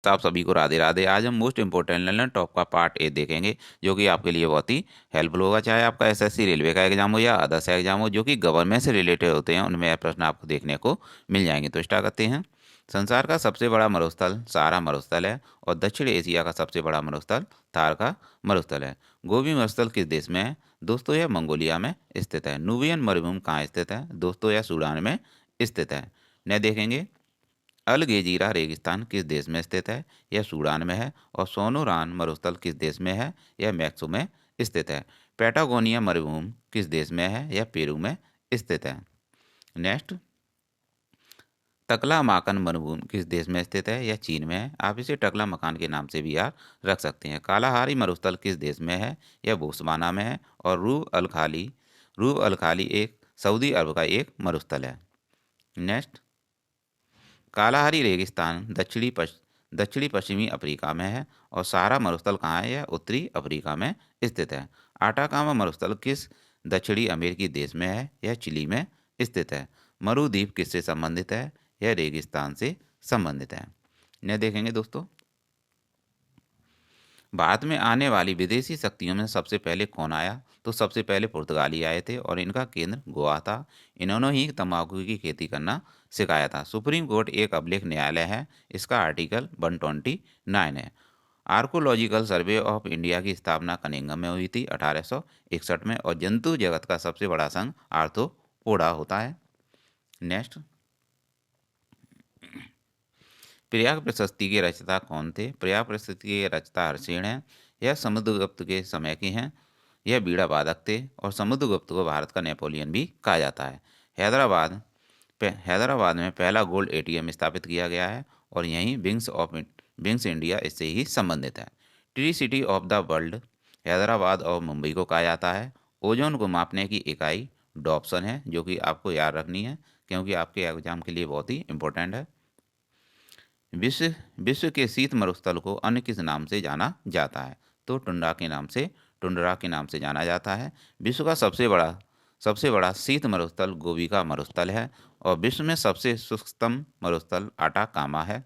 तो आप सभी को राधे राधे। आज हम मोस्ट इंपोर्टेंट लर्नर टॉप का पार्ट ए देखेंगे, जो कि आपके लिए बहुत ही हेल्पफुल होगा। चाहे आपका एसएससी रेलवे का एग्जाम हो या अदर्स एग्जाम हो जो कि गवर्नमेंट से रिलेटेड होते हैं, उनमें यह प्रश्न आपको देखने को मिल जाएंगे। तो स्टार्ट करते हैं। संसार का सबसे बड़ा मरुस्थल सहारा मरुस्थल है और दक्षिण एशिया का सबसे बड़ा मरुस्थल थार का मरुस्थल है। गोबी मरुस्थल किस देश में है दोस्तों? यह मंगोलिया में स्थित है। नुबियन मरुभूमि कहाँ स्थित है दोस्तों? यह सूडान में स्थित है। न देखेंगे अल गेजीरा रेगिस्तान किस देश में स्थित है? यह सूडान में है। और सोनोरान मरुस्थल किस देश में है? यह मैक्सो में स्थित है। पैटागोनिया मरुभूमि किस देश में है? यह पेरू में स्थित है। नेक्स्ट, टकला माकन मरुभूमि किस देश में स्थित है? यह चीन में है। आप इसे टकला मकान के नाम से भी याद रख सकते हैं। कालाहारी मरुस्थल किस देश में है? यह बोत्सवाना में है। और रूब अल खाली एक सऊदी अरब का एक मरुस्थल है। नेक्स्ट, कालाहारी रेगिस्तान दक्षिणी पश्चिमी अफ्रीका में है। और सहारा मरुस्थल कहाँ है? यह उत्तरी अफ्रीका में स्थित है। आटाकामा मरुस्थल किस दक्षिणी अमेरिकी देश में है? यह चिली में स्थित है। मरुद्वीप किससे संबंधित है? यह रेगिस्तान से संबंधित है। इन्हें देखेंगे दोस्तों। भारत में आने वाली विदेशी शक्तियों में सबसे पहले कौन आया? तो सबसे पहले पुर्तगाली आए थे और इनका केंद्र गोवा था। इन्होंने ही तंबाकू की खेती करना सिखाया था। सुप्रीम कोर्ट एक अभिलेख न्यायालय है। इसका आर्टिकल 129 है। आर्कोलॉजिकल सर्वे ऑफ इंडिया की स्थापना कनिंगम में हुई थी 1861 में। और जंतु जगत का सबसे बड़ा संघ आर्थ्रोपोडा होता है। नेक्स्ट, प्रयाग प्रशस्ति के रचयिता कौन थे? प्रयाग प्रशस्ति के रचयिता हर्षेण हैं। यह समुद्रगुप्त के समय के हैं। यह बीड़ा वादक थे और समुद्रगुप्त को भारत का नेपोलियन भी कहा जाता है। हैदराबाद में पहला गोल्ड एटीएम स्थापित किया गया है। और यहीं विंग्स इंडिया इससे ही संबंधित है। Tree city of the world Hyderabad और मुंबई को कहा जाता है। ओजोन को मापने की इकाई डॉप्सन है, जो कि आपको याद रखनी है क्योंकि आपके एग्जाम के लिए बहुत ही इंपॉर्टेंट है। विश्व विश्व के शीत मरुस्थल को अन्य किस नाम से जाना जाता है? तो टुंड्रा के नाम से जाना जाता है। विश्व का सबसे बड़ा शीत मरुस्थल गोबी का मरुस्थल है। और विश्व में सबसे शुष्कतम मरुस्थल आटाकामा है।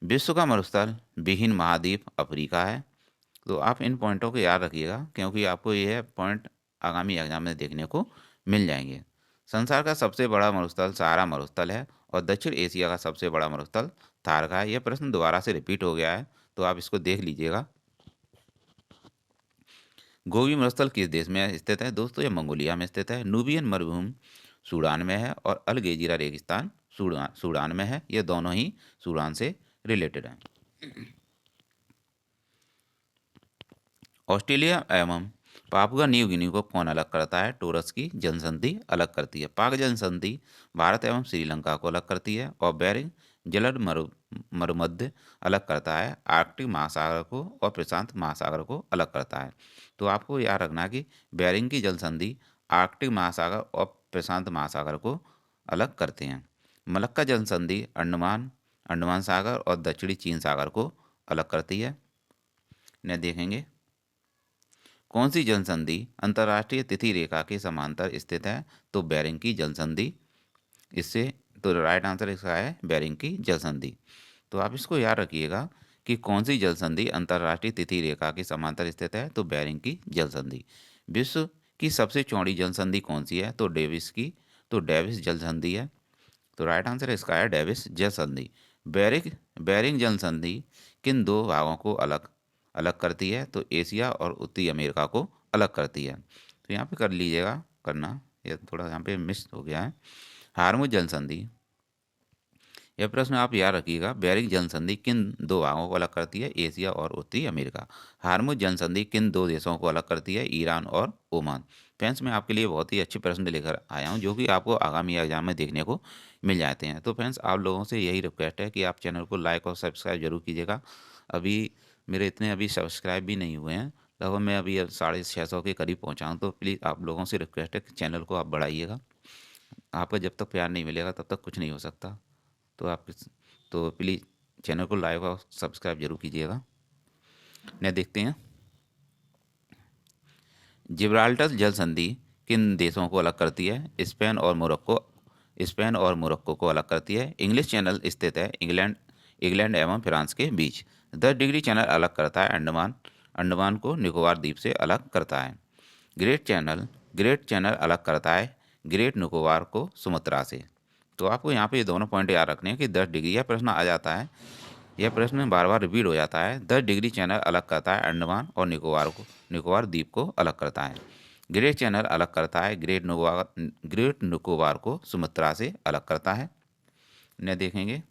विश्व का मरुस्थल विहीन महाद्वीप अफ्रीका है। तो आप इन पॉइंटों को याद रखिएगा क्योंकि आपको यह पॉइंट आगामी एग्जाम में देखने को मिल जाएंगे। संसार का सबसे बड़ा मरुस्थल सहारा मरुस्थल है। और दक्षिण एशिया का सबसे बड़ा मरुस्थल थार का है। यह प्रश्न दोबारा से रिपीट हो गया है, तो आप इसको देख लीजिएगा। गोबी मरुस्थल किस देश में स्थित है दोस्तों? यह मंगोलिया में स्थित है। नूबियन मरुभूमि सूडान में है। और अल गेजिरा रेगिस्तान सूडान में है। ये दोनों ही सूडान से रिलेटेड हैं। ऑस्ट्रेलिया एवं पापुआ न्यू गिनी को कौन अलग करता है? टोरस की जनसंधि अलग करती है। पाक जनसंधि भारत एवं श्रीलंका को अलग करती है। और बेरिंग जलद मरुमध्य अलग करता है। आर्कटिक महासागर को और प्रशांत महासागर को अलग करता है। तो आपको याद रखना कि बेरिंग की जलसंधि आर्कटिक महासागर और प्रशांत महासागर को अलग करते हैं। मलक्का जलसंधि अंडमान सागर और दक्षिणी चीन सागर को अलग करती है। इन्हें देखेंगे। कौन सी जलसंधि अंतर्राष्ट्रीय तिथि रेखा के समांतर स्थित है? तो बेरिंग की जलसंधि। इससे तो राइट आंसर इसका है बेरिंग की जलसंधि। तो आप इसको याद रखिएगा कि कौन सी जलसंधि अंतर्राष्ट्रीय तिथि रेखा के समांतर स्थित है? तो बेरिंग की जलसंधि। विश्व की सबसे चौड़ी जलसंधि कौन सी है? तो डेविस जलसंधि है। तो राइट आंसर इसका है डेविस जलसंधि। बेरिंग जलसंधि किन दो भागों को अलग अलग करती है? तो एशिया और उत्तरी अमेरिका को अलग करती है। तो यहाँ पे कर लीजिएगा करना, ये थोड़ा यहाँ पे मिस हो गया है। हार्मुज जलसंधि, यह प्रश्न आप याद रखिएगा। बेरिंग जलसंधि किन दो भागों को अलग करती है? एशिया और उत्तरी अमेरिका। हार्मुज जलसंधि किन दो देशों को अलग करती है? ईरान और ओमान। फ्रेंड्स, मैं आपके लिए बहुत ही अच्छे प्रश्न लेकर आया हूं जो कि आपको आगामी एग्जाम में देखने को मिल जाते हैं। तो फ्रेंड्स, आप लोगों से यही रिक्वेस्ट है कि आप चैनल को लाइक और सब्सक्राइब जरूर कीजिएगा। अभी मेरे इतने अभी सब्सक्राइब भी नहीं हुए हैं, लगभग मैं अभी 650 के करीब पहुँचा हूँ। तो प्लीज़ आप लोगों से रिक्वेस्ट है कि चैनल को आप बढ़ाइएगा। आपका जब तक प्यार नहीं मिलेगा तब तक कुछ नहीं हो सकता। तो आप तो प्लीज़ चैनल को लाइक और सब्सक्राइब जरूर कीजिएगा। ने देखते हैं। जिब्राल्टर जल संधि किन देशों को अलग करती है? स्पेन और मोरक्को को अलग करती है। इंग्लिश चैनल स्थित है इंग्लैंड एवं फ्रांस के बीच। 10 डिग्री चैनल अलग करता है अंडमान अंडमान को निकोबार द्वीप से अलग करता है। ग्रेट चैनल अलग करता है ग्रेट निकोबार को सुमात्रा से। तो आपको यहाँ पे ये दोनों पॉइंट याद रखने हैं कि 10 डिग्री, यह प्रश्न आ जाता है, यह प्रश्न बार बार रिपीट हो जाता है। 10 डिग्री चैनल अलग करता है अंडमान और निकोबार द्वीप को अलग करता है। ग्रेट चैनल अलग करता है ग्रेट निकोबार को सुमात्रा से अलग करता है। इन्हें देखेंगे।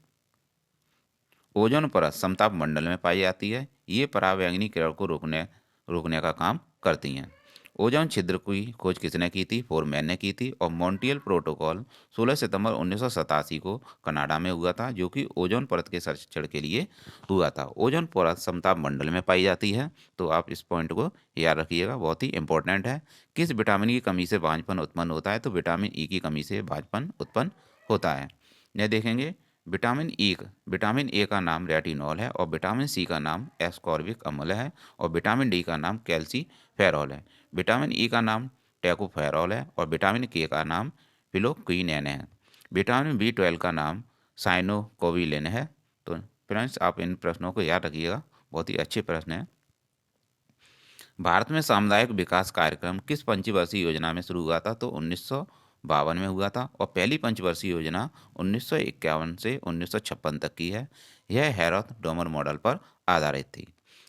ओजोन परत समताप मंडल में पाई जाती है। ये पराबैंगनी किरण को रोकने का काम करती हैं। ओजोन छिद्र की खोज किसने की थी? फोरमैन ने की थी। और मॉन्ट्रियल प्रोटोकॉल 16 सितंबर 1987 को कनाडा में हुआ था, जो कि ओजोन परत के संरक्षण के लिए हुआ था। ओजोन परत समताप मंडल में पाई जाती है। तो आप इस पॉइंट को याद रखिएगा, बहुत ही इंपॉर्टेंट है। किस विटामिन की कमी से बांझपन उत्पन्न होता है? तो विटामिन ई की कमी से बांझपन उत्पन्न होता है। यह देखेंगे। विटामिन ए का नाम रेटिनॉल है और विटामिन सी का नाम एस्कॉर्बिक अम्ल है और विटामिन डी का नाम कैल्सीफेरॉल है। विटामिन ई का नाम टैकोफेरॉल है और विटामिन के का नाम फिलोक्विनोन है। विटामिन बी 12 का नाम साइनोकोविलिन है। तो फ्रेंड्स, आप इन प्रश्नों को याद रखिएगा, बहुत ही अच्छे प्रश्न हैं। भारत में सामुदायिक विकास कार्यक्रम किस पंचवर्षीय योजना में शुरू हुआ था? तो 1952 में हुआ था। और पहली पंचवर्षीय योजना 1951 से 1956 तक की है। यह हैरत डोमर मॉडल पर आधारित थी।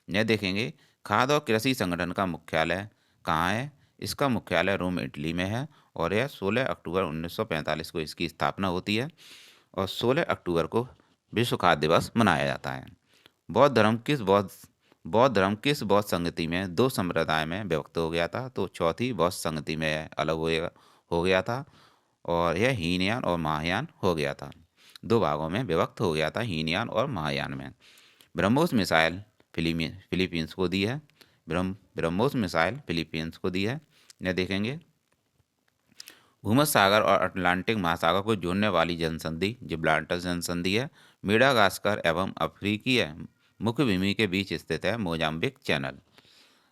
यह देखेंगे। खाद्य और कृषि संगठन का मुख्यालय कहाँ है? इसका मुख्यालय रोम, इटली में है। और यह 16 अक्टूबर 1945 को इसकी स्थापना होती है और 16 अक्टूबर को विश्व खाद्य दिवस मनाया जाता है। बौद्ध धर्म किस बौद्ध संगति में दो संप्रदाय में विभक्त हो गया था? तो चौथी बौद्ध संगति में अलग हो गया था और यह हीनयान और महायान हो गया था। दो भागों में विभक्त हो गया था, हीनयान और महायान में। ब्रह्मोस मिसाइल फिलीपींस को दी है। ब्रह्मोस मिसाइल फिलीपींस को दी है। यह देखेंगे। भूमध्य सागर और अटलांटिक महासागर को जोड़ने वाली जनसंधि जिब्राल्टर जनसंधि है। मेडागास्कर एवं अफ्रीकी मुख्य भूमि के बीच स्थित है मोजाम्बिक चैनल।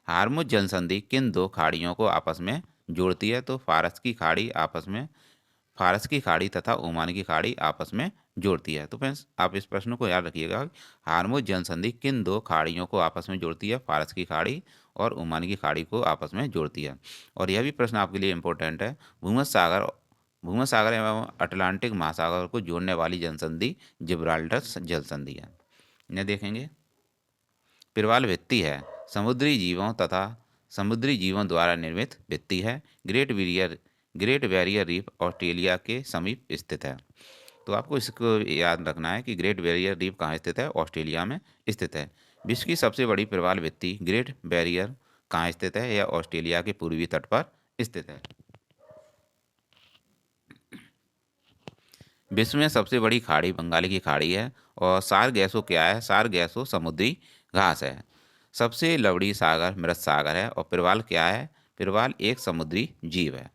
हार्मुज जनसंधि किन दो खाड़ियों को आपस में जोड़ती है? तो फारस की खाड़ी तथा ओमान की खाड़ी आपस में जोड़ती है। तो फ्रेंड्स, आप इस प्रश्न को याद रखिएगा। हार्मुज जनसंधि किन दो खाड़ियों को आपस में जोड़ती है? फारस की खाड़ी और ओमान की खाड़ी को आपस में जोड़ती है। और यह भी प्रश्न आपके लिए इंपॉर्टेंट है। भूमध्य सागर एवं अटलांटिक महासागर को जोड़ने वाली जनसंधि जिब्राल्टर जलसंधि है। इन्हें देखेंगे। प्रवाल भित्ति है समुद्री जीवों द्वारा निर्मित भित्ति है। ग्रेट बैरियर रीफ ऑस्ट्रेलिया के समीप स्थित है। तो आपको इसको याद रखना है कि ग्रेट बैरियर रीफ कहाँ स्थित है? ऑस्ट्रेलिया में स्थित है। विश्व की सबसे बड़ी प्रवाल भित्ति ग्रेट बैरियर कहाँ स्थित है? यह ऑस्ट्रेलिया के पूर्वी तट पर स्थित है। विश्व में सबसे बड़ी खाड़ी बंगाल की खाड़ी है। और सारगैसो क्या है? सारगैसो समुद्री घास है। सबसे लवड़ी सागर मृत सागर है। और प्रवाल क्या है? प्रवाल एक समुद्री जीव है।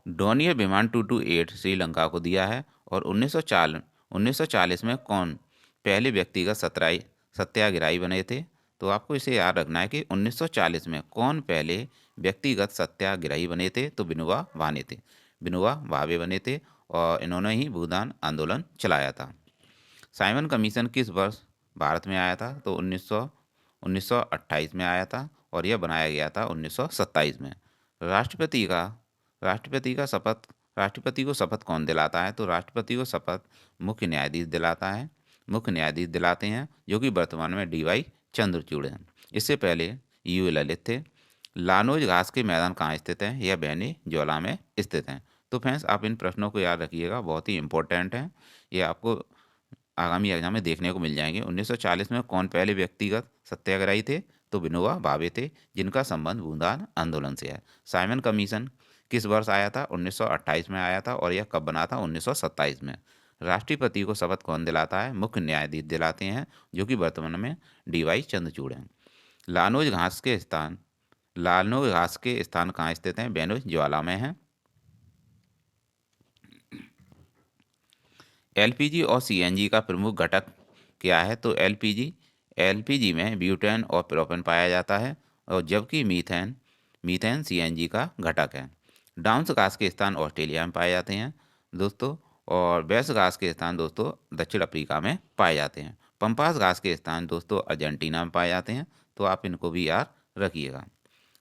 डोनियर विमान 228 श्रीलंका को दिया है। और 1940 में कौन पहले व्यक्तिगत सत्याग्रही बने थे? तो आपको इसे याद रखना है कि 1940 में कौन पहले व्यक्तिगत सत्याग्रही बने थे? तो विनोबा भावे बने थे और इन्होंने ही भूदान आंदोलन चलाया था। साइमन कमीशन किस वर्ष भारत में आया था? तो 1928 में आया था और यह बनाया गया था 1927 में। राष्ट्रपति को शपथ कौन दिलाता है? तो राष्ट्रपति को शपथ मुख्य न्यायाधीश दिलाते हैं, जो कि वर्तमान में DY चंद्रचूड़ हैं। इससे पहले UA ललित थे। लानोज घास के मैदान कहाँ स्थित हैं? यह वेनेजुएला में स्थित हैं। तो फ्रेंड्स, आप इन प्रश्नों को याद रखिएगा, बहुत ही इंपॉर्टेंट हैं। ये आपको आगामी एग्जाम में देखने को मिल जाएंगे। 1940 में कौन पहले व्यक्तिगत सत्याग्रही थे? तो विनोबा भावे थे, जिनका संबंध भूदान आंदोलन से है। साइमन कमीशन किस वर्ष आया था? 1928 में आया था और यह कब बना था? 1927 में। राष्ट्रपति को शपथ कौन दिलाता है? मुख्य न्यायाधीश दिलाते हैं, जो कि वर्तमान में DY चंद्रचूड़ हैं। लानोज घास के स्थान कहाँ स्थित हैं? वेनेजुएला में हैं। LPG और CNG का प्रमुख घटक क्या है? तो LPG में ब्यूटेन और प्रोपेन पाया जाता है और जबकि मीथेन CNG का घटक है। डाउन्स घास के स्थान ऑस्ट्रेलिया में पाए जाते हैं। दोस्तों, और बेस घास के स्थान दोस्तों दक्षिण अफ्रीका में पाए जाते हैं। पंपास घास के स्थान दोस्तों अर्जेंटीना में पाए जाते हैं। तो आप इनको भी याद रखिएगा।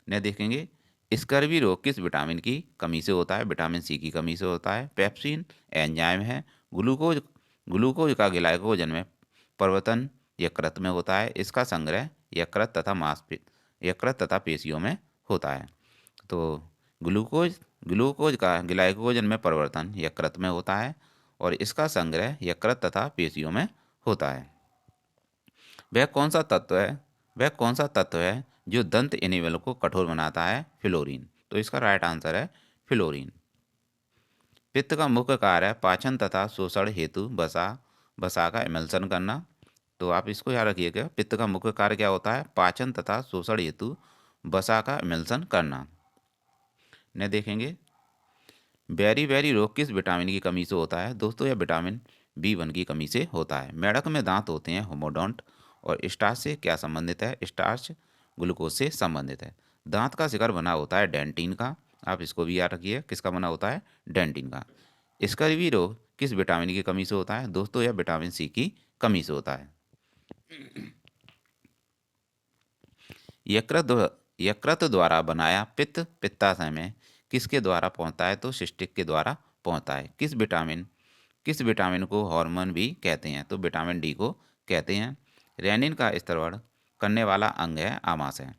न देखेंगे स्कर्वी रोग किस विटामिन की कमी से होता है? विटामिन सी की कमी से होता है। पेप्सिन एंजाइम है। ग्लूकोज ग्लूकोज का ग्लाइकोजन में परिवर्तन यकृत में होता है। इसका संग्रह यकृत तथा पेशियों में होता है। तो ग्लूकोज ग्लूकोज का ग्लाइकोजन में परिवर्तन यकृत में होता है और इसका संग्रह यकृत तथा पेशियों में होता है। वह कौन सा तत्व है वह कौन सा तत्व है जो दंत इनेमल को कठोर बनाता है? फ्लोरीन। तो इसका राइट आंसर है फ्लोरीन। पित्त का मुख्य कार्य है पाचन तथा शोषण हेतु वसा का इमल्सन करना। तो आप इसको याद रखिएगा, पित्त का मुख्य कार्य क्या होता है? पाचन तथा शोषण हेतु वसा का इमल्सन करना। न देखेंगे बेरी रोग किस विटामिन की कमी से होता है? दोस्तों यह विटामिन B1 की कमी से होता है। मेढक में दांत होते हैं होमोडोंट। और स्टार्च से क्या संबंधित है? स्टार्च ग्लूकोज से संबंधित है। दांत का शिखर बना होता है डेंटिन का। आप इसको भी याद रखिए, किसका बना होता है? डेंटिन का। स्कर्वी रोग किस विटामिन की कमी से होता है? दोस्तों यह विटामिन सी की कमी से होता है। यकृत द्वारा बनाया पित्त पित्ताशय में किसके द्वारा पहुंचता है? तो सिस्टिक के द्वारा पहुंचता है। किस विटामिन को हार्मोन भी कहते हैं? तो विटामिन डी को कहते हैं। रेनिन का स्त्रवण करने वाला अंग है आमाशय।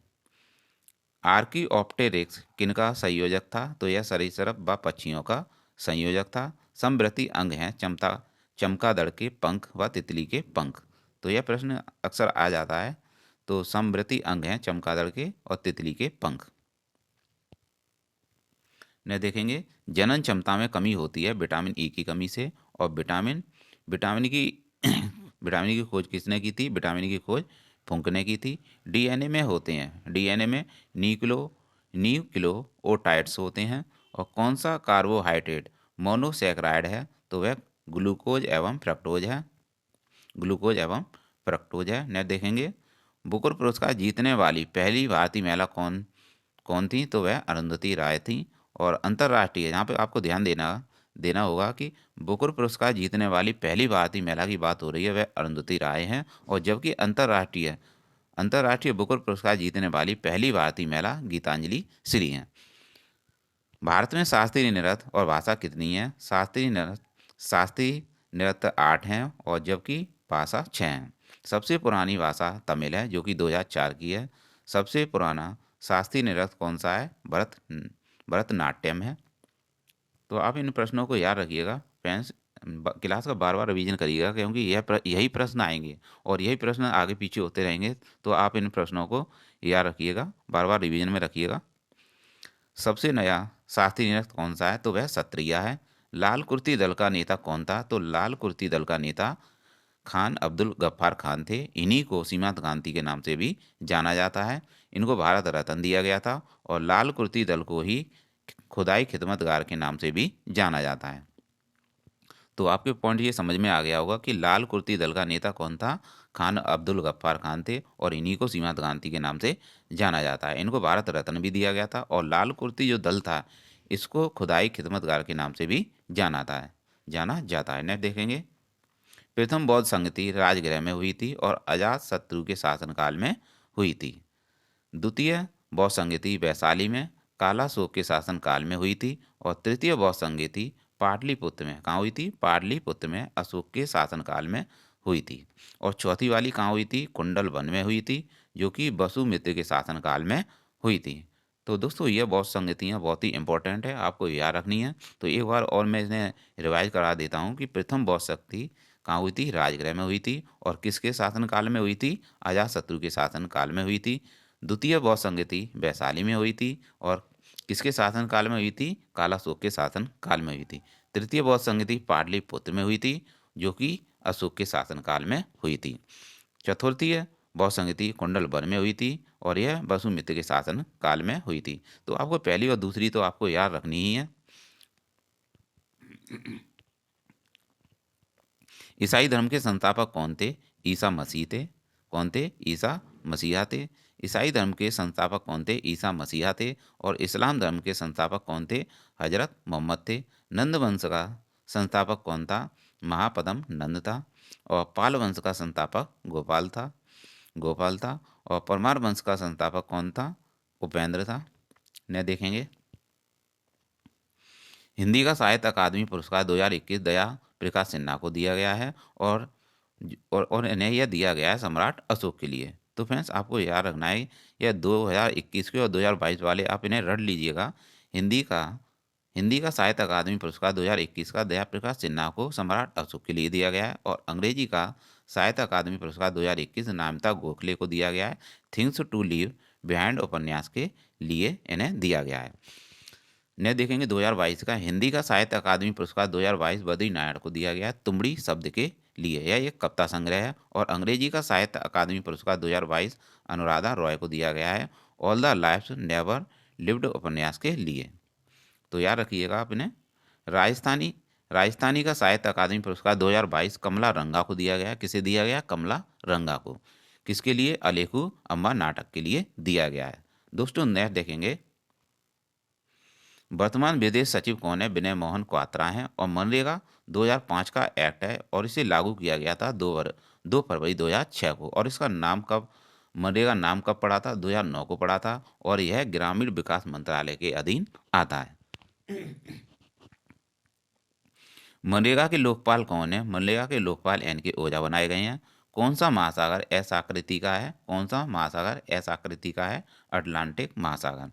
आर्कियोप्टेरिक्स किनका संयोजक था? तो यह सरीसृप व पक्षियों का संयोजक था। समवर्ती अंग हैं चमगादड़ के पंख व तितली के पंख। तो यह प्रश्न अक्सर आ जाता है। तो समवर्ती अंग हैं चमगादड़ के और तितली के पंख। न देखेंगे जनन क्षमता में कमी होती है विटामिन ई की कमी से। और विटामिन की विटामिन की खोज किसने की थी? विटामिन की खोज फुंक ने की थी। डीएनए में होते हैं, डीएनए में न्यूक्लियोटाइड्स होते हैं। और कौन सा कार्बोहाइड्रेट मोनोसैकराइड है? तो वह ग्लूकोज एवं फ्रक्टोज है। ग्लूकोज एवं फ्रक्टोज है। न देखेंगे बुकर पुरस्कार जीतने वाली पहली भारतीय महिला कौन कौन थी? तो वह अरुंधति राय थी। और अंतर्राष्ट्रीय, यहाँ पे आपको ध्यान देना होगा कि बुकर पुरस्कार जीतने वाली पहली भारतीय महिला की बात हो रही है, वह अरुंधति राय हैं। और जबकि अंतर्राष्ट्रीय बुकर पुरस्कार जीतने वाली पहली भारतीय महिला गीतांजलि श्री हैं। भारत में शास्त्रीय नृत्य और भाषा कितनी है? शास्त्रीय नृत्य 8 हैं और जबकि भाषा 6 हैं। सबसे पुरानी भाषा तमिल है जो कि 2004 की है। सबसे पुराना शास्त्रीय नृत्य कौन सा है? भरतनाट्यम है। तो आप इन प्रश्नों को याद रखिएगा फ्रेंड्स, क्लास का बार बार रिवीजन करिएगा क्योंकि यही प्रश्न आएंगे और यही प्रश्न आगे पीछे होते रहेंगे। तो आप इन प्रश्नों को याद रखिएगा, बार बार रिवीजन में रखिएगा। सबसे नया शास्त्रीय नृत्य कौन सा है? तो वह सत्रिया है। लाल कुर्ती दल का नेता कौन था? तो लाल कुर्ती दल का नेता खान अब्दुल गफ्फार खान थे। इन्हीं को सीमांत क्रांति के नाम से भी जाना जाता है। इनको भारत रत्न दिया गया था और लाल कुर्ती दल को ही खुदाई खिदमतगार के नाम से भी जाना जाता है। तो आपके पॉइंट ये समझ में आ गया होगा कि लाल कुर्ती दल का नेता कौन था? खान अब्दुल गफ्फार खान थे और इन्हीं को सीमांत क्रांति के नाम से जाना जाता है। इनको भारत रत्न भी दिया गया था और लाल कुर्ती जो दल था इसको खुदाई खिदमतगार के नाम से भी जाना जाता है। नेक्स्ट देखेंगे प्रथम बौद्ध संगति राजगृह में हुई थी और अजात शत्रु के शासनकाल में हुई थी। द्वितीय बौद्ध संगति वैशाली में कालाशोक के शासनकाल में हुई थी। और तृतीय बौद्ध संगति पाटलिपुत्र में कहाँ हुई थी? पाटलिपुत्र में अशोक के शासनकाल में हुई थी। और चौथी वाली कहाँ हुई थी? कुंडल वन में हुई थी जो कि वसुमित्र के शासनकाल में हुई थी। तो दोस्तों ये बौद्ध संगतियाँ बहुत ही इंपॉर्टेंट है, आपको याद रखनी है। तो एक बार और मैं इन्हें रिवाइज करा देता हूँ कि प्रथम बौद्ध शक्ति कहाँ हुई थी? राजगृह में हुई थी। और किसके शासनकाल में हुई थी? अजातशत्रु के शासनकाल में हुई थी। द्वितीय बौद्ध संगति वैशाली में हुई थी और किसके शासनकाल में हुई थी? कालाशोक के शासनकाल में हुई थी। तृतीय बौद्ध संगति पाटलिपुत्र में हुई थी जो कि अशोक के शासनकाल में हुई थी। चतुर्थीय बौद्ध संगति कुंडलवन में हुई थी और यह वसुमित्र के शासन काल में हुई थी। तो आपको पहली और दूसरी तो आपको याद रखनी ही है। ईसाई धर्म के संस्थापक कौन थे? ईसा मसीह थे। कौन थे? ईसा मसीहा थे। ईसाई धर्म के संस्थापक कौन थे? ईसा मसीहा थे। और इस्लाम धर्म के संस्थापक कौन थे? हजरत मोहम्मद थे। नंद वंश का संस्थापक कौन था? महापद्म नंद था। और पाल वंश का संस्थापक गोपाल था। और परमार वंश का संस्थापक कौन था? उपेंद्र था। ने देखेंगे हिंदी का साहित्य अकादमी पुरस्कार 2021 दया प्रकाश सिन्हा को दिया गया है और इन्हें यह दिया गया है सम्राट अशोक के लिए। तो फ्रेंड्स आपको याद रखना है यह 2021 के और 2022 वाले आप इन्हें रट लीजिएगा। हिंदी का साहित्य अकादमी पुरस्कार 2021 का दया प्रकाश सिन्हा को सम्राट अशोक के लिए दिया गया है और अंग्रेजी का साहित्य अकादमी पुरस्कार 2021 नामिता गोखले को दिया गया है। थिंग्स टू लीव बिहाइंड उपन्यास के लिए इन्हें दिया गया है। ने देखेंगे 2022 का हिंदी का साहित्य अकादमी पुरस्कार 2022 बद्री नारायण को दिया गया है तुमड़ी शब्द के लिए। यह एक कविता संग्रह है। और अंग्रेजी का साहित्य अकादमी पुरस्कार 2022 अनुराधा रॉय को दिया गया है all the lifes never lived उपन्यास के लिए। तो याद रखिएगा आप इन्हें। राजस्थानी का साहित्य अकादमी पुरस्कार 2022 कमला रंगा को दिया गया। किसे दिया गया? कमला रंगा को। किसके लिए? अलेखू अम्बा नाटक के लिए दिया गया है। दोस्तों नेक्स्ट देखेंगे वर्तमान विदेश सचिव कौन है? विनय मोहन क्वात्रा हैं। और मनरेगा 2005 का एक्ट है और इसे लागू किया गया था 2 फरवरी 2006 को। और इसका नाम कब मनरेगा नाम कब पड़ा था? 2009 को पड़ा था। और यह ग्रामीण विकास मंत्रालय के अधीन आता है। मनरेगा के लोकपाल कौन है? मनरेगा के लोकपाल एन के ओझा बनाए गए हैं। कौन सा महासागर एस आकृति का है? कौन सा महासागर एस आकृति का है? अटलांटिक महासागर।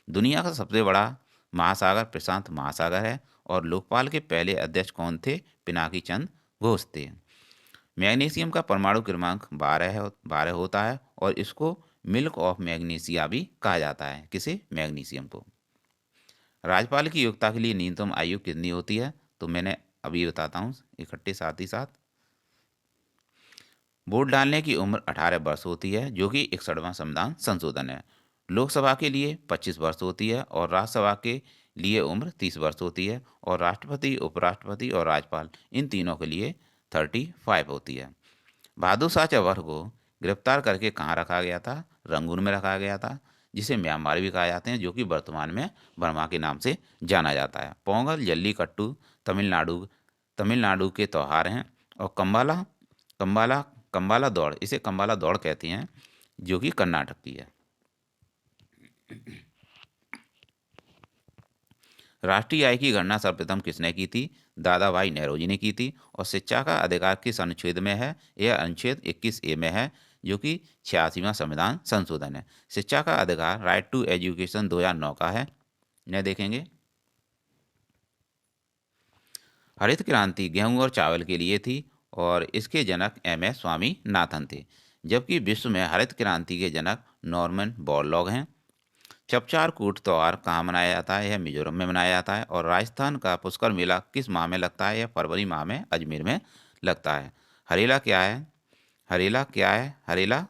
दुनिया का सबसे बड़ा महासागर प्रशांत महासागर है। और लोकपाल के पहले अध्यक्ष कौन थे? पिनाकी चंद घोष थे। मैग्नीशियम का परमाणु क्रमांक 12 होता है और इसको मिल्क ऑफ मैग्नीशिया भी कहा जाता है। किसे? मैग्नीशियम को। राज्यपाल की योग्यता के लिए न्यूनतम आयु कितनी होती है? तो मैंने अभी बताता हूँ इकट्ठे साथ ही साथ। वोट डालने की उम्र 18 वर्ष होती है जो कि 61वां संविधान संशोधन है। लोकसभा के लिए 25 वर्ष होती है और राज्यसभा के लिए उम्र 30 वर्ष होती है। और राष्ट्रपति, उपराष्ट्रपति और राज्यपाल इन तीनों के लिए 35 होती है। बहादुर शाह जफर को गिरफ्तार करके कहाँ रखा गया था? रंगून में रखा गया था, जिसे म्यांमार भी कहा जाते हैं, जो कि वर्तमान में बर्मा के नाम से जाना जाता है। पोंगल जल्लीकट्टू तमिलनाडु के त्यौहार हैं। और कंबाला दौड़, इसे कंबाला दौड़ कहते हैं, जो कि कर्नाटक की है। राष्ट्रीय आय की गणना सर्वप्रथम किसने की थी? दादा भाई नेहरू ने की थी। और शिक्षा का अधिकार किस अनुच्छेद में है? यह अनुच्छेद 21A में है, जो कि 86वां संविधान संशोधन है। शिक्षा का अधिकार राइट टू एजुकेशन 2009 का है। ने देखेंगे हरित क्रांति गेहूं और चावल के लिए थी और इसके जनक MS स्वामीनाथन थे। जबकि विश्व में हरित क्रांति के जनक नॉर्मन बोरलॉग हैं। चपचार कूट त्यौहार कहाँ मनाया जाता है? यह मिजोरम में मनाया जाता है। और राजस्थान का पुष्कर मेला किस माह में लगता है? यह फरवरी माह में अजमेर में लगता है। हरेला क्या है? हरेला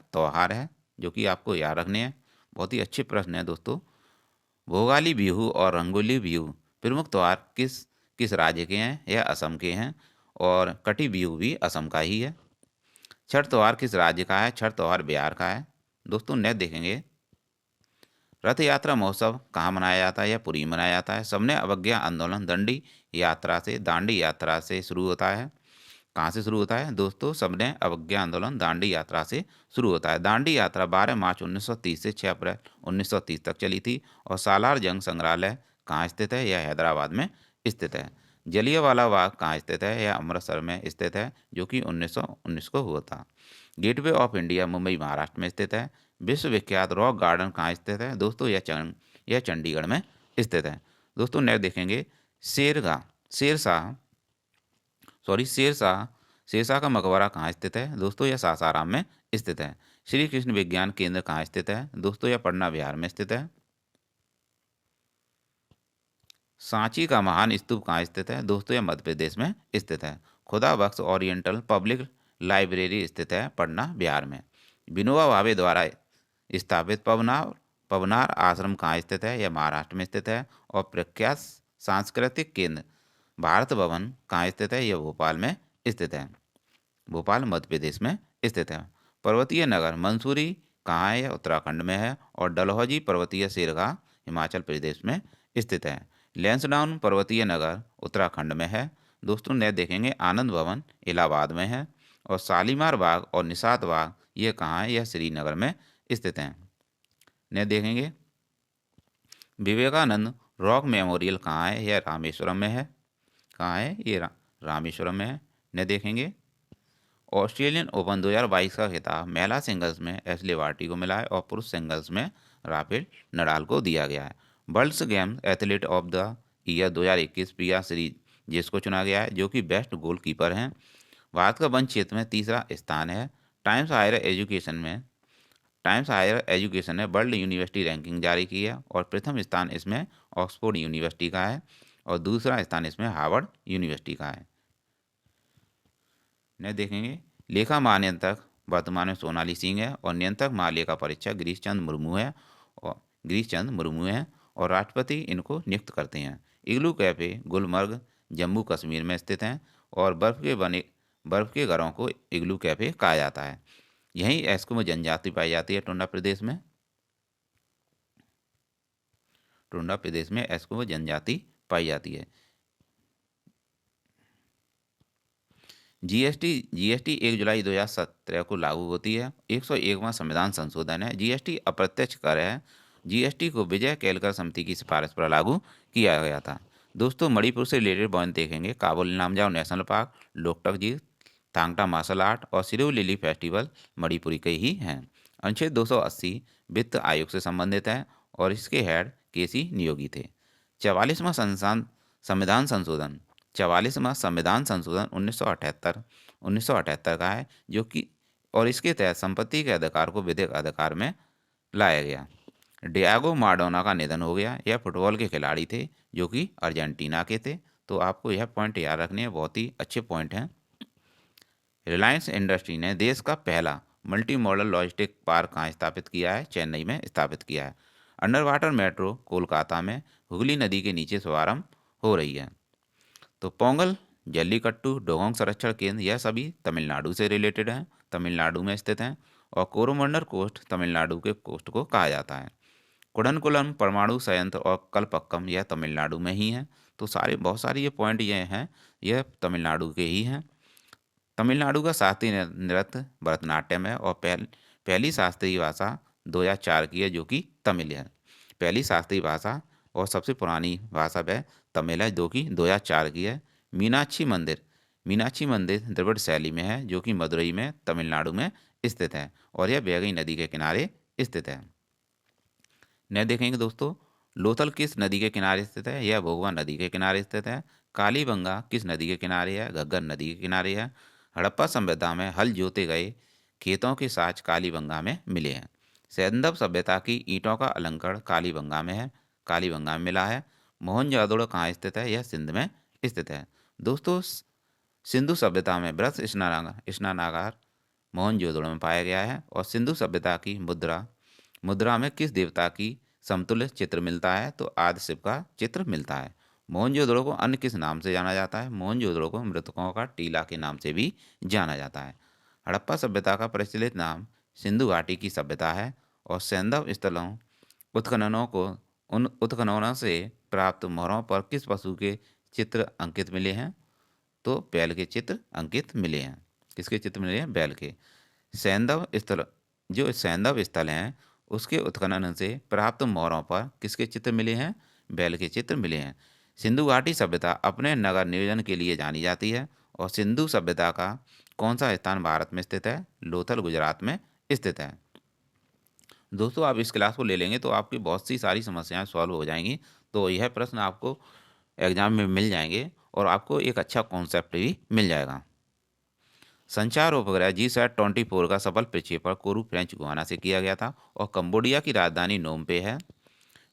त्यौहार है, जो कि आपको याद रखने हैं। बहुत ही अच्छे प्रश्न है दोस्तों। भोगाली बिहू और रंगोली बिहू प्रमुख त्यौहार किस किस राज्य के हैं? यह असम के हैं। और कटी बिहू भी असम का ही है। छठ त्यौहार किस राज्य का है? छठ त्यौहार बिहार का है। दोस्तों नेक्स्ट देखेंगे रथ यात्रा महोत्सव कहाँ मनाया जाता है? यह पुरी में मनाया जाता है। सबने अवज्ञा आंदोलन दांडी यात्रा से शुरू होता है। कहाँ से शुरू होता है दोस्तों? सबने अवज्ञा आंदोलन दांडी यात्रा से शुरू होता है। दांडी यात्रा 12 मार्च 1930 से 6 अप्रैल 1930 तक चली थी। और सालार जंग संग्रहालय कहाँ स्थित है? यह हैदराबाद में स्थित है। जलियांवाला बाग कहाँ स्थित है? यह अमृतसर में स्थित है, जो कि 1919 को हुआ था। Gateway of India Mumbai Maharashtra में स्थित है। विश्व विख्यात रॉक गार्डन कहाँ स्थित है दोस्तों? यह चंडीगढ़ में स्थित है। दोस्तों नेक्स्ट देखेंगे शेरशाह का मकबरा कहाँ स्थित है दोस्तों? यह सासाराम में स्थित है। श्री कृष्ण विज्ञान केंद्र कहाँ स्थित है दोस्तों? यह पटना बिहार में स्थित है। सांची का महान स्तूप कहाँ स्थित है दोस्तों? यह मध्य प्रदेश में स्थित है। खुदा बख्श ओरिएंटल पब्लिक लाइब्रेरी स्थित है पटना बिहार में। विनोबा भावे द्वारा स्थापित पवनार आश्रम कहाँ स्थित है? यह महाराष्ट्र में स्थित है। और प्रख्यात सांस्कृतिक केंद्र भारत भवन कहाँ स्थित है? यह भोपाल में स्थित है। भोपाल मध्य प्रदेश में स्थित है। पर्वतीय नगर मंसूरी कहाँ है? यह उत्तराखंड में है। और डलहौजी पर्वतीय शेरगाह हिमाचल प्रदेश में स्थित है। लैंसडाउन पर्वतीय नगर उत्तराखंड में है। दोस्तों ने देखेंगे आनंद भवन इलाहाबाद में है, और शालीमार बाग और निशात बाग ये कहाँ है, यह श्रीनगर में स्थित हैं। ने देखेंगे विवेकानंद रॉक मेमोरियल कहाँ है, यह रामेश्वरम में है। कहाँ है ये, रामेश्वरम में है। ने देखेंगे ऑस्ट्रेलियन ओपन 2022 का खिताब महिला सिंगल्स में एशले बार्टी को मिला है, और पुरुष सिंगल्स में राफेल नडाल को दिया गया है। World games athlete of the year 2021 पिया श्रीजेश को चुना गया है, जो कि बेस्ट गोलकीपर हैं। भारत का वन क्षेत्र में तीसरा स्थान है। टाइम्स हायर एजुकेशन ने वर्ल्ड यूनिवर्सिटी रैंकिंग जारी की है, और प्रथम स्थान इसमें ऑक्सफोर्ड यूनिवर्सिटी का है, और दूसरा स्थान इसमें हार्वर्ड यूनिवर्सिटी का है। ने देखेंगे लेखा महानियंत्रक वर्तमान में सोनाली सिंह है, और नियंत्रक महालेखा परीक्षक गिरीश चंद मुर्मू है, और राष्ट्रपति इनको नियुक्त करते हैं। इग्लू कैफे गुलमर्ग जम्मू कश्मीर में स्थित हैं, और बर्फ के घरों को इग्लू कैफे कहा जाता है। यहीं एस्किमो जनजाति पाई जाती है टुंडा प्रदेश में एस्किमो जनजाति पाई जाती है। जीएसटी 1 जुलाई 2017 को लागू होती है। 101वां संविधान संशोधन है। जीएसटी अप्रत्यक्ष कर है। जीएसटी को विजय केलकर समिति की सिफारिश पर लागू किया गया था। दोस्तों मणिपुर से रिलेटेड पॉइंट देखेंगे। काबुल नामजाओ नेशनल पार्क, लोकटक झील, थांगटा मार्शल आर्ट और सिरोही लिली फेस्टिवल मणिपुरी के ही हैं। अनुच्छेद 280 वित्त आयोग से संबंधित है, और इसके हेड केसी नियोगी थे। 44वां संविधान संशोधन 1978 का है, जो कि और इसके तहत संपत्ति के अधिकार को विधिक अधिकार में लाया गया। डियागो माराडोना का निधन हो गया। यह फुटबॉल के खिलाड़ी थे, जो कि अर्जेंटीना के थे। तो आपको यह पॉइंट याद रखने हैं, बहुत ही अच्छे पॉइंट हैं। रिलायंस इंडस्ट्री ने देश का पहला मल्टी मॉडल लॉजिस्टिक पार्क कहाँ स्थापित किया है, चेन्नई में स्थापित किया है। अंडर वाटर मेट्रो कोलकाता में हुगली नदी के नीचे शुभारंभ हो रही है। तो पोंगल, जल्लीकट्टू, डोगोंग संरक्षण केंद्र यह सभी तमिलनाडु से रिलेटेड हैं, तमिलनाडु में स्थित हैं। और कोरोमंडल कोस्ट तमिलनाडु के कोस्ट को कहा जाता है। कुडनकुलम परमाणु संयंत्र और कलपक्कम यह तमिलनाडु में ही हैं। तो बहुत सारे ये पॉइंट ये हैं, यह तमिलनाडु के ही हैं। तमिलनाडु का शास्त्रीय नृत्य भरतनाट्यम है, और पहली शास्त्रीय भाषा 2004 की है, जो कि तमिल है। पहली शास्त्रीय भाषा और सबसे पुरानी भाषा वह तमिल है, जो कि 2004 की है। मीनाक्षी मंदिर द्रविड़ शैली में है, जो कि मदुरई में तमिलनाडु में स्थित है, और यह बैगई नदी के किनारे स्थित है। न देखेंगे दोस्तों लोथल किस नदी के किनारे स्थित है, यह भोगवा नदी के किनारे स्थित है। कालीबंगा किस नदी के किनारे है, घग्गर नदी के किनारे है। हड़प्पा सभ्यता में हल जोते गए खेतों के साज कालीबंगा में मिले हैं। सैंधव सभ्यता की ईंटों का अलंकरण कालीबंगा में मिला है। मोहनजोदड़ो कहाँ स्थित है, यह सिंध में स्थित है। दोस्तों सिंधु सभ्यता में बृहत स्नानागार मोहनजोदड़ो में पाया गया है। और सिंधु सभ्यता की मुद्रा में किस देवता की समतुल्य चित्र मिलता है, तो आदि शिव का चित्र मिलता है। मोहनजोदड़ो को अन्य किस नाम से जाना जाता है, मोहनजोदड़ो को मृतकों का टीला के नाम से भी जाना जाता है। हड़प्पा सभ्यता का प्रचलित नाम सिंधु घाटी की सभ्यता है। और सैंधव स्थलों उत्खननों से प्राप्त मोहरों पर किस पशु के चित्र अंकित मिले हैं, तो बैल के चित्र अंकित मिले हैं। किसके चित्र मिले हैं, बैल के। सैंधव स्थल हैं उसके उत्खनन से प्राप्त मोहरों पर किसके चित्र मिले हैं, बैल के चित्र मिले हैं। सिंधु घाटी सभ्यता अपने नगर नियोजन के लिए जानी जाती है। और सिंधु सभ्यता का कौन सा स्थान भारत में स्थित है, लोथल गुजरात में स्थित है। दोस्तों आप इस क्लास को ले लेंगे तो आपकी बहुत सी सारी समस्याएं सॉल्व हो जाएंगी। तो यह प्रश्न आपको एग्जाम में मिल जाएंगे, और आपको एक अच्छा कॉन्सेप्ट भी मिल जाएगा। संचार उपग्रह GSAT-24 का सफल प्रक्षेपण कोरू फ्रेंच गुयाना से किया गया था, और कंबोडिया की राजधानी नोम पे है।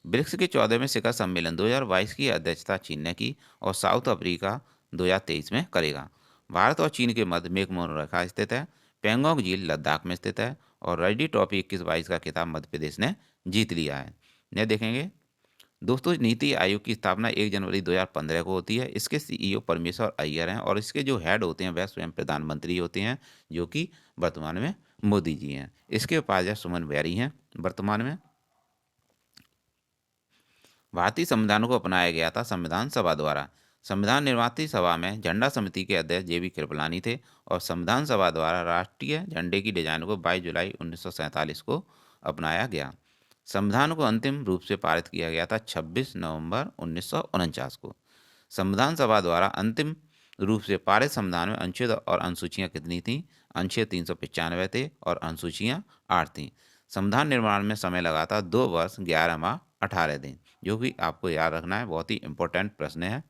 ब्रिक्स के 14वें शिखर सम्मेलन 2022 की अध्यक्षता चीन ने की, और साउथ अफ्रीका 2023 में करेगा। भारत और चीन के मध्य मेकमोहन रेखा स्थित है। पेंगोंग झील लद्दाख में स्थित है। और रणजी ट्रॉफी 21-22 का खिताब मध्य प्रदेश ने जीत लिया है। ने देखेंगे दोस्तों नीति आयोग की स्थापना 1 जनवरी 2015 को होती है। इसके CEO परमेश्वर अय्यर हैं, और इसके जो हेड होते हैं वह स्वयं प्रधानमंत्री होते हैं, जो कि वर्तमान में मोदी जी हैं। इसके उपाध्यक्ष सुमन बैरी हैं वर्तमान में। भारतीय संविधान को अपनाया गया था संविधान सभा द्वारा। संविधान निर्माती सभा में झंडा समिति के अध्यक्ष जे बी कृपलानी थे और संविधान सभा द्वारा राष्ट्रीय झंडे की डिजाइन को 22 जुलाई 1947 को अपनाया गया। संविधान को अंतिम रूप से पारित किया गया था 26 नवंबर 1949 को। संविधान सभा द्वारा अंतिम रूप से पारित संविधान में अनुच्छेद और अनुसूचियां कितनी थीं? अनुच्छेद 395 थे और अनुसूचियां 8 थीं। संविधान निर्माण में समय लगा था 2 वर्ष 11 माह 18 दिन, जो कि आपको याद रखना है, बहुत ही इंपॉर्टेंट प्रश्न है।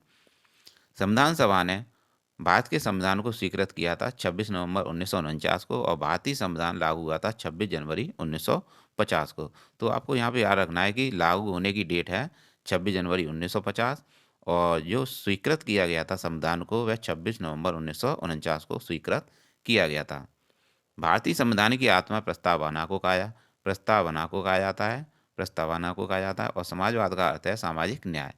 संविधान सभा ने भारत के संविधान को स्वीकृत किया था 26 नवंबर 1949 को और भारतीय संविधान लागू हुआ था 26 जनवरी 1950 को। तो आपको यहाँ पे याद रखना है कि लागू होने की डेट है 26 जनवरी 1950 और जो स्वीकृत किया गया था संविधान को वह 26 नवंबर 1949 को स्वीकृत किया गया था। भारतीय संविधान की आत्मा प्रस्तावना को कहा जाता है और समाजवाद का अर्थ है सामाजिक न्याय।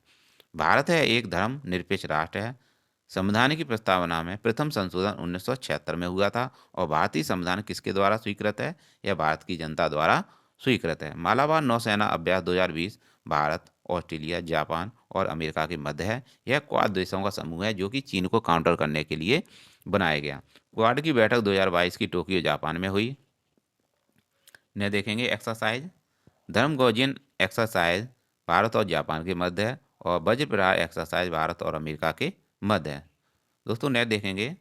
भारत है एक धर्म निरपेक्ष राष्ट्र है। संविधान की प्रस्तावना में प्रथम संशोधन 1976 में हुआ था और भारतीय संविधान किसके द्वारा स्वीकृत है? यह भारत की जनता द्वारा स्वीकृत है। मालाबार नौसेना अभ्यास 2020 भारत, ऑस्ट्रेलिया, जापान और अमेरिका के मध्य है। यह क्वाड देशों का समूह है जो कि चीन को काउंटर करने के लिए बनाया गया। क्वाड की बैठक 2022 की टोक्यो जापान में हुई। ने देखेंगे एक्सरसाइज। धर्मगोजियन एक्सरसाइज भारत और जापान के मध्य है और वज्र प्रहार एक्सरसाइज भारत और अमेरिका के मध्य है। दोस्तों नेक्स्ट देखेंगे,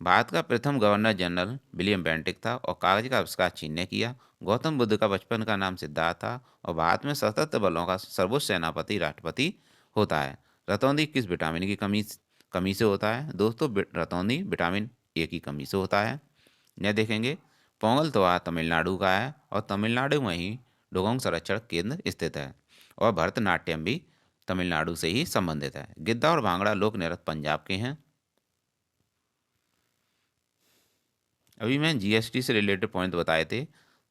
भारत का प्रथम गवर्नर जनरल विलियम बेंटिक था और कागज का आविष्कार चीन ने किया। गौतम बुद्ध का बचपन का नाम सिद्धार्थ था और भारत में सशस्त्र बलों का सर्वोच्च सेनापति राष्ट्रपति होता है। रतौंधी किस विटामिन की कमी से होता है? दोस्तों रतौंधी विटामिन ए की कमी से होता है। यह देखेंगे, पोंगल त्योहार तमिलनाडु का है और तमिलनाडु में ही डोगोंग संरक्षण केंद्र स्थित है और भरतनाट्यम भी तमिलनाडु से ही संबंधित है। गिद्धा और भांगड़ा लोक नृत्य पंजाब के हैं। अभी मैं जीएसटी से रिलेटेड पॉइंट बताए थे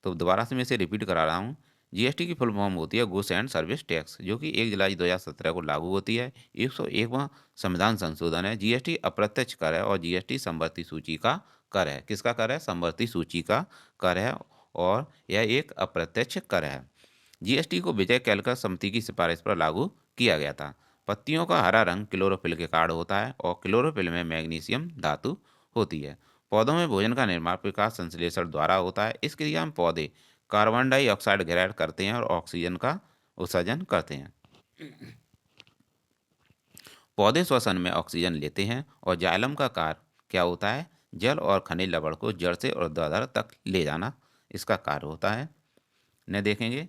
तो दोबारा से मैं इसे रिपीट करा रहा हूँ। जीएसटी की फुल फॉर्म होती है गुड्स एंड सर्विस टैक्स, जो कि 1 जुलाई 2017 को लागू होती है। 101वां संविधान संशोधन है। जीएसटी अप्रत्यक्ष कर है और जीएसटी समवर्ती सूची का कर है। किसका कर है? समवर्ती सूची का कर है और यह एक अप्रत्यक्ष कर है। जीएसटी को विजय केलकर समिति की सिफारिश पर लागू किया गया था। पत्तियों का हरा रंग क्लोरोफिल के कारण होता है और क्लोरोफिल में मैग्नीशियम धातु होती है। पौधों में भोजन का निर्माण प्रकाश संश्लेषण द्वारा होता है। इस क्रिया में पौधे कार्बन डाइऑक्साइड ग्रहण करते हैं और ऑक्सीजन का उत्सर्जन करते हैं। पौधे श्वसन में ऑक्सीजन लेते हैं और जाइलम का कार्य क्या होता है? जल और खनिज लवण को जड़ से ऊर्ध्वाधर तक ले जाना इसका कार्य होता है। न देखेंगे,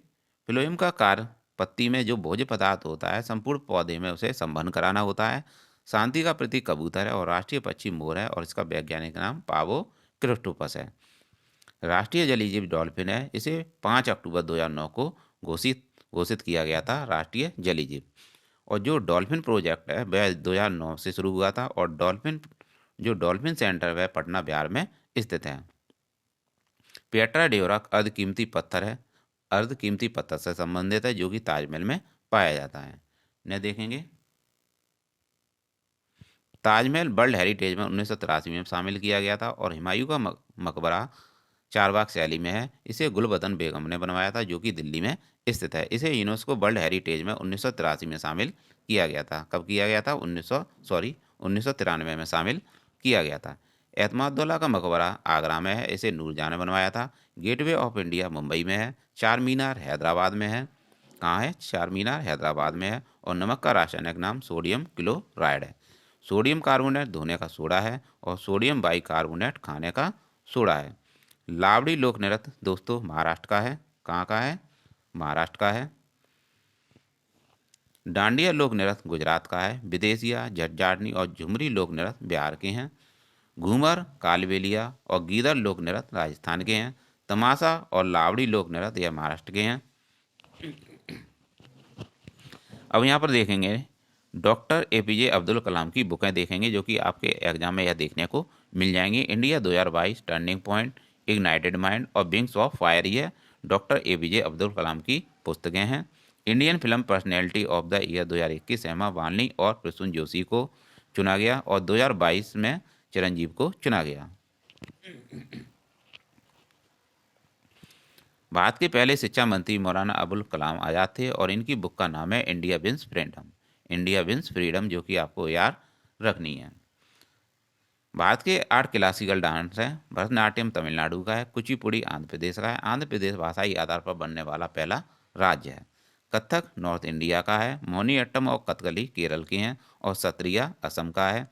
फ्लोएम का कार्य पत्ती में जो भोज्य पदार्थ होता है संपूर्ण पौधे में उसे संवहन कराना होता है। शांति का प्रतीक कबूतर है और राष्ट्रीय पक्षी मोर है और इसका वैज्ञानिक नाम पावो क्रिस्टोपस है। राष्ट्रीय जलीय जीव डॉल्फिन है। इसे 5 अक्टूबर 2009 को घोषित किया गया था राष्ट्रीय जलीय जीव। और जो डॉल्फिन प्रोजेक्ट है वह 2009 से शुरू हुआ था और डॉल्फिन सेंटर वह पटना बिहार में स्थित है। पेट्रा ड्योरक अर्ध कीमती पत्थर से संबंधित है जो कि ताजमहल में पाया जाता है। न देखेंगे, ताजमहल वर्ल्ड हेरिटेज में 1983 में शामिल किया गया था और हुमायूं का मकबरा चारबाग शैली में है। इसे गुलबदन बेगम ने बनवाया था जो कि दिल्ली में स्थित है। इसे यूनेस्को वर्ल्ड हेरिटेज में 1983 में शामिल किया गया था। कब किया गया था? 1993 में शामिल किया गया था। एतमादुल्ला का मकबरा आगरा में है। इसे नूरजहां ने बनवाया था। गेटवे ऑफ इंडिया मुंबई में है। चार मीनार हैदराबाद में है। कहाँ है? चार मीनार हैदराबाद में है। और नमक का रासायनिक नाम सोडियम क्लोराइड है। सोडियम कार्बोनेट धोने का सोडा है और सोडियम बाइकार्बोनेट खाने का सोडा है। लावड़ी लोक नृत्य दोस्तों महाराष्ट्र का है। कहाँ का है? महाराष्ट्र का है। डांडिया लोक नृत्य गुजरात का है। विदेशिया, झज्जारनी और झुमरी लोक नृत्य बिहार के हैं। घूमर, कालबेलिया और गीदड़ लोक नृत्य राजस्थान के हैं। तमाशा और लावड़ी लोक नृत्य यह महाराष्ट्र के हैं। अब यहाँ पर देखेंगे डॉक्टर एपीजे अब्दुल कलाम की बुकें देखेंगे जो कि आपके एग्जाम में यह देखने को मिल जाएंगी। India 2022, turning point, ignited mind और विंग्स ऑफ फायर ये डॉक्टर एपीजे अब्दुल कलाम की पुस्तकें हैं। Indian film personality of the year 2021 Hema Malini और प्रसून जोशी को चुना गया और 2022 में चिरंजीव को चुना गया। भारत के पहले शिक्षा मंत्री मौलाना अबुल कलाम आज़ाद थे और इनकी बुक का नाम है India wins freedom. India wins freedom, जो कि आपको याद रखनी है। भारत के 8 क्लासिकल डांस हैं। भरतनाट्यम तमिलनाडु का है, कुचिपुड़ी आंध्र प्रदेश का है। आंध्र प्रदेश भाषाई आधार पर बनने वाला पहला राज्य है। कथक नॉर्थ इंडिया का है। मोहिनीअट्टम और कथकली केरल के हैं और सत्रिया असम का है।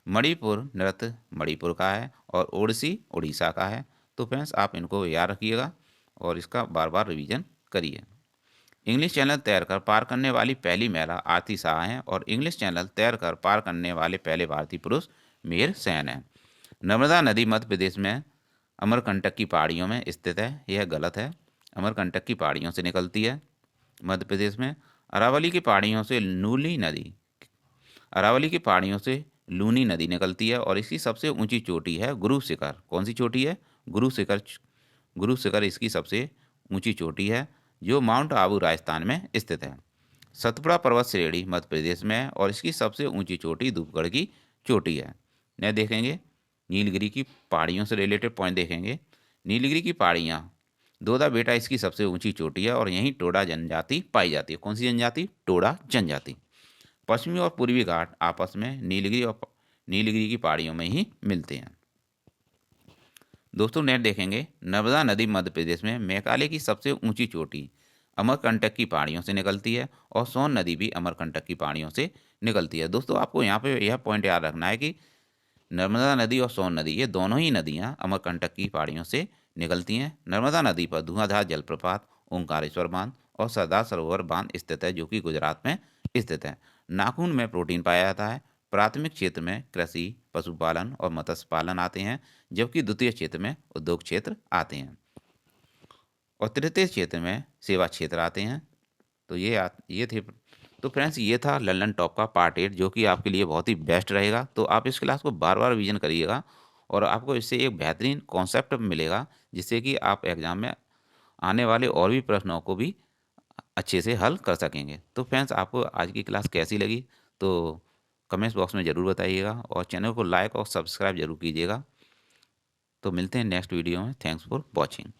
मणिपुर नृत्य मणिपुर का है और ओडिसी उड़ीसा का है। तो फ्रेंड्स, आप इनको याद रखिएगा और इसका बार बार रिवीजन करिए। इंग्लिश चैनल तैरकर पार करने वाली पहली महिला आरती शाह हैं और इंग्लिश चैनल तैरकर पार करने वाले पहले भारतीय पुरुष मेहर सेन हैं। नर्मदा नदी मध्य प्रदेश में अमरकंटक की पहाड़ियों में स्थित है। यह गलत है। अमरकंटक की पहाड़ियों से निकलती है मध्य प्रदेश में। अरावली की पहाड़ियों से लूनी नदी अरावली की पहाड़ियों से लूनी नदी निकलती है और इसकी सबसे ऊंची चोटी है गुरु शिखर। कौन सी चोटी है? गुरु शिखर। गुरु शिखर इसकी सबसे ऊंची चोटी है, जो माउंट आबू राजस्थान में स्थित है। सतपुड़ा पर्वत श्रेणी मध्य प्रदेश में है और इसकी सबसे ऊंची चोटी धूपगढ़ की चोटी है। न देखेंगे नीलगिरी की पहाड़ियों से रिलेटेड पॉइंट देखेंगे। नीलगिरी की पहाड़ियाँ दोदा बेटा इसकी सबसे ऊंची चोटी है और यहीं टोडा जनजाति पाई जाती है। कौन सी जनजाति? टोडा जनजाति। पश्चिमी और पूर्वी घाट आपस में नीलगिरी की पहाड़ियों में ही मिलते हैं। दोस्तों, नेट देखेंगे नर्मदा नदी मध्य प्रदेश में मेघालय की सबसे ऊंची चोटी अमरकंटक की पहाड़ियों से निकलती है और सोन नदी भी अमरकंटक की पहाड़ियों से निकलती है। दोस्तों, आपको यहाँ पे यह पॉइंट याद रखना है कि नर्मदा नदी और सोन नदी ये दोनों ही नदियाँ अमरकंटक की पहाड़ियों से निकलती हैं। नर्मदा नदी पर धुआंधार जलप्रपात ओंकारेश्वर बांध और सरदार सरोवर बांध स्थित है, जो कि गुजरात में स्थित है। नाखून में प्रोटीन पाया जाता है। प्राथमिक क्षेत्र में कृषि, पशुपालन और मत्स्य पालन आते हैं, जबकि द्वितीय क्षेत्र में उद्योग क्षेत्र आते हैं और तृतीय क्षेत्र में सेवा क्षेत्र आते हैं। तो ये थे। तो फ्रेंड्स, ये था लल्लन टॉप का पार्ट 8, जो कि आपके लिए बहुत ही बेस्ट रहेगा। तो आप इस क्लास को बार बार रिवीजन करिएगा और आपको इससे एक बेहतरीन कॉन्सेप्ट मिलेगा, जिससे कि आप एग्जाम में आने वाले और भी प्रश्नों को भी अच्छे से हल कर सकेंगे। तो फ्रेंड्स, आपको आज की क्लास कैसी लगी तो कमेंट्स बॉक्स में ज़रूर बताइएगा और चैनल को लाइक और सब्सक्राइब जरूर कीजिएगा। तो मिलते हैं नेक्स्ट वीडियो में। Thanks for watching.